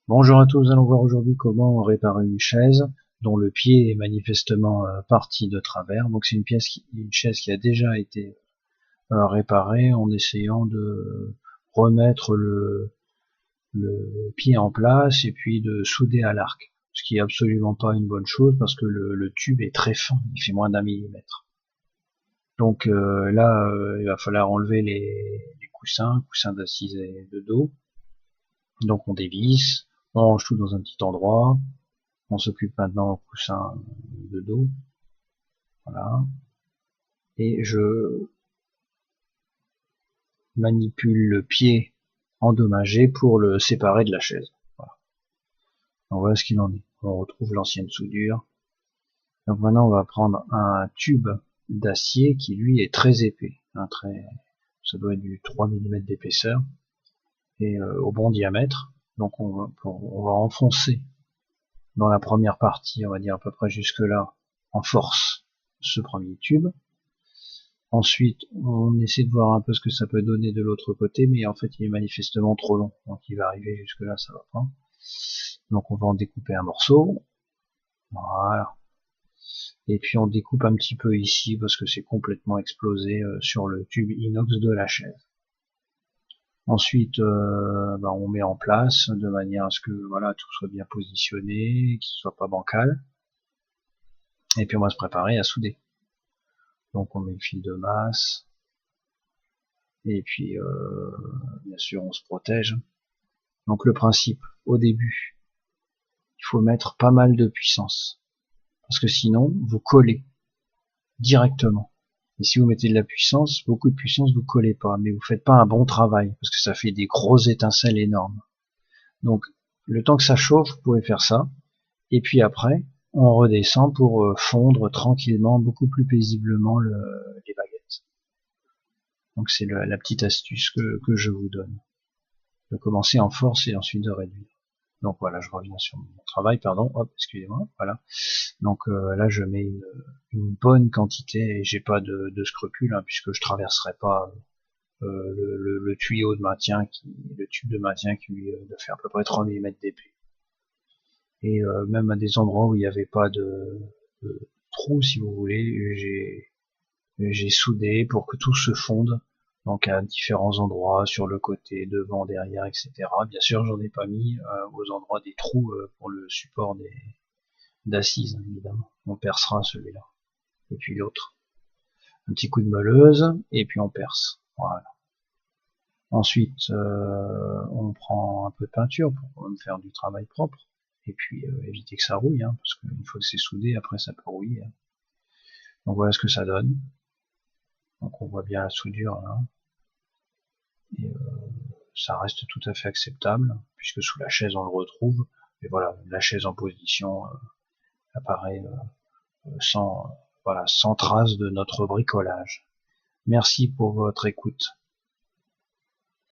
Bonjour à tous, nous allons voir aujourd'hui comment réparer une chaise dont le pied est manifestement parti de travers. Donc c'est une chaise qui a déjà été réparée en essayant de remettre le pied en place et puis de souder à l'arc. Ce qui est absolument pas une bonne chose parce que le tube est très fin, il fait moins d'1 millimètre. Donc là, il va falloir enlever les coussins d'assise et de dos. Donc on dévisse, on range tout dans un petit endroit. On s'occupe maintenant au coussin de dos, voilà, et je manipule le pied endommagé pour le séparer de la chaise. Voilà. Donc voilà ce qu'il en est. On retrouve l'ancienne soudure. Donc maintenant on va prendre un tube d'acier qui lui est très épais, ça doit être du 3 mm d'épaisseur et au bon diamètre. Donc on va enfoncer dans la première partie, on va dire à peu près jusque là, en force, ce premier tube. Ensuite, on essaie de voir un peu ce que ça peut donner de l'autre côté, mais en fait, il est manifestement trop long. Donc, il va arriver jusque là, ça va pas. Donc, on va en découper un morceau. Voilà. Et puis, on découpe un petit peu ici parce que c'est complètement explosé sur le tube inox de la chaise. Ensuite, on met en place de manière à ce que voilà tout soit bien positionné, qu'il soit pas bancal. Et puis, on va se préparer à souder. Donc, on met le fil de masse. Et puis, bien sûr, on se protège. Donc le principe, au début, il faut mettre pas mal de puissance, parce que sinon, vous collez directement. Et si vous mettez de la puissance, beaucoup de puissance, vous collez pas, mais vous faites pas un bon travail, parce que ça fait des grosses étincelles énormes. Donc, le temps que ça chauffe, vous pouvez faire ça, et puis après, on redescend pour fondre tranquillement, beaucoup plus paisiblement les baguettes. Donc c'est la petite astuce que je vous donne, de commencer en force et ensuite de réduire. Donc voilà, je reviens sur mon travail, pardon, hop, excusez-moi, voilà. Donc là, je mets une bonne quantité et j'ai pas de scrupules, hein, puisque je traverserai pas le tuyau de maintien, le tube de maintien qui lui doit faire à peu près 3 mm d'épais. Et même à des endroits où il n'y avait pas de trou, si vous voulez, j'ai soudé pour que tout se fonde. Donc à différents endroits, sur le côté, devant, derrière, etc. Bien sûr, j'en ai pas mis aux endroits des trous pour le support d'assises, évidemment. On percera celui-là. Et puis l'autre. Un petit coup de meuleuse, et puis on perce. Voilà. Ensuite, on prend un peu de peinture pour me faire du travail propre. Et puis éviter que ça rouille, hein, parce qu'une fois que c'est soudé, après ça peut rouiller. Hein. Donc voilà ce que ça donne. Donc on voit bien la soudure là. Et ça reste tout à fait acceptable, puisque sous la chaise on le retrouve. Et voilà, la chaise en position apparaît sans, voilà, sans trace de notre bricolage. Merci pour votre écoute.